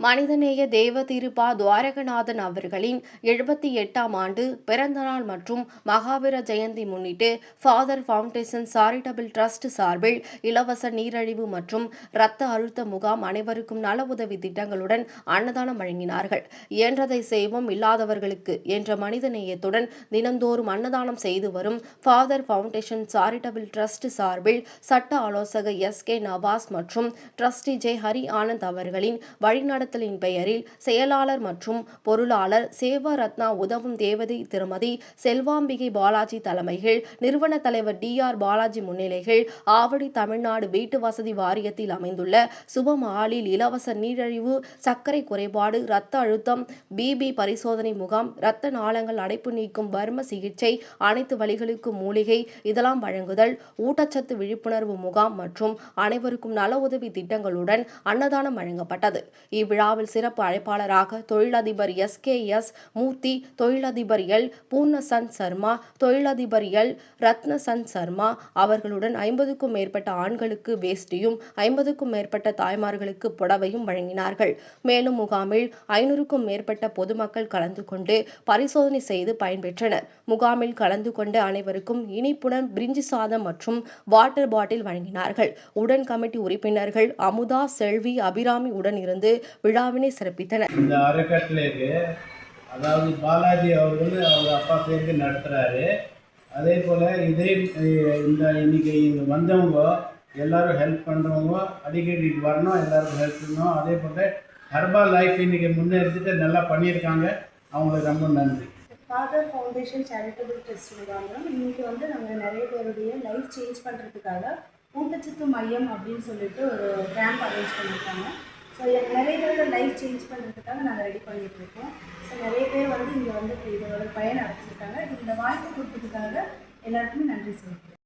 மனிதநேய தேவ திருப்பா துவாரகநாதன் அவர்களின் 78ஆம் ஆண்டு பிறந்தநாள் மற்றும் மகாவீர ஜெயந்தி முன்னிட்டு ஃபாதர் ஃபவுண்டேஷன் சாரிட்டபிள் டிரஸ்ட் சார்பில் இலவச நீரிழிவு மற்றும் இரத்த அழுத்த முகாம், அனைவருக்கும் நல உதவி திட்டங்களுடன் அன்னதானம் வழங்கினார்கள். இயன்றதை செய்வோம் இல்லாதவர்களுக்கு என்ற மனிதநேயத்துடன் தினந்தோறும் அன்னதானம் செய்து வரும் ஃபாதர் ஃபவுண்டேஷன் சாரிட்டபிள் டிரஸ்ட் சார்பில் சட்ட ஆலோசகர் எஸ்.கே. நவாஸ் மற்றும் டிரஸ்டி ஜே. ஹரி ஆனந்த் அவர்களின் வழிநடத்தலின் பெயரில் செயலாளர் மற்றும் பொருளாளர் சேவா ரத்னா உதவும் தேவதை திருமதி செல்வாம்பிகை பாலாஜி தலைமையில், நிறுவன தலைவர் டி.ஆர். பாலாஜி முன்னிலையில் ஆவடி தமிழ்நாடு வீட்டு வசதி வாரியத்தில் அமைந்துள்ள சுபமஹாலில் இலவச நீரிழிவு, சர்க்கரை குறைபாடு, இரத்த அழுத்தம், பி.பி. பரிசோதனை முகாம், இரத்த நாளங்கள் அடைப்பு நீக்கும் வர்ம சிகிச்சை, அனைத்து வலிகளுக்கும் மூலிகை இதழாம் வழங்குதல், ஊட்டச்சத்து விழிப்புணர்வு முகாம் மற்றும் அனைவருக்கும் நல உதவி திட்டங்களுடன் அன்னதானம் வழங்கப்பட்டது. இவ்விழாவில் சிறப்பு அழைப்பாளராக தொழிலதிபர் எஸ்.கே.எஸ். மூர்த்தி, தொழிலதிபர் எல். பூர்ணசந்த் சர்மா, தொழிலதிபர் எல். ரத்னசந்த் சர்மா அவர்களுடன் 50க்கும் மேற்பட்ட ஆண்களுக்கு வேஷ்டியும், 50க்கும் மேற்பட்ட தாய்மார்களுக்கு புடவையும் வழங்கினார்கள். மேலும் முகாமில் 500க்கும் மேற்பட்ட பொதுமக்கள் கலந்து கொண்டு பரிசோதனை செய்து பயன்பெற்றனர். முகாமில் கலந்து கொண்ட அனைவருக்கும் இனிப்புடன் பிரிஞ்சி சாதம் மற்றும் வாட்டர் பாட்டில் வழங்கினார்கள். உடன் கமிட்டி உறுப்பினர்கள் அமுதா, செல்வி, அபிராமி உடன் இருந்து விழாவினை சிறப்பித்தனர். இந்த அறக்கட்டளைக்கு அதாவது பாலாஜி அவர்கள் அவர் அப்பா பேருக்கு நடத்துகிறாரு. அதே போல் இன்னைக்கு இங்கே வந்தவங்க எல்லாரும் ஹெல்ப் பண்ணுறவங்க அடிக்கடி வரணும், எல்லாருக்கும் ஹெல்ப் பண்ணணும். அதே போல் ஹெர்பல் லைஃப் இன்னைக்கு முன்னெடுத்துட்டு நல்லா பண்ணியிருக்காங்க. அவங்களுக்கு ரொம்ப நன்றி. ஃபாதர் ஃபவுண்டேஷன் சேரிட்டபிள் ட்ரஸ்ட் முகாமில் இன்றைக்கி நாங்கள் நிறைய பேருடைய லைஃப் சேஞ்ச் பண்ணுறதுக்காக ஊட்டச்சத்து மையம் அப்படின்னு சொல்லிட்டு ஒரு கேம்ப் அரேஞ்ச் பண்ணியிருக்காங்க. ஸோ நிறைய பேரோட லைஃப் சேஞ்ச் பண்ணுறதுக்காக நாங்கள் ரெடி பண்ணிகிட்ருக்கோம். ஸோ நிறைய பேர் இங்கே இதோட பயன் அடைச்சிருக்காங்க. இந்த வாய்ப்பு கொடுத்ததுக்காக எல்லாருக்குமே நன்றி சொல்லிக்கிறேன்.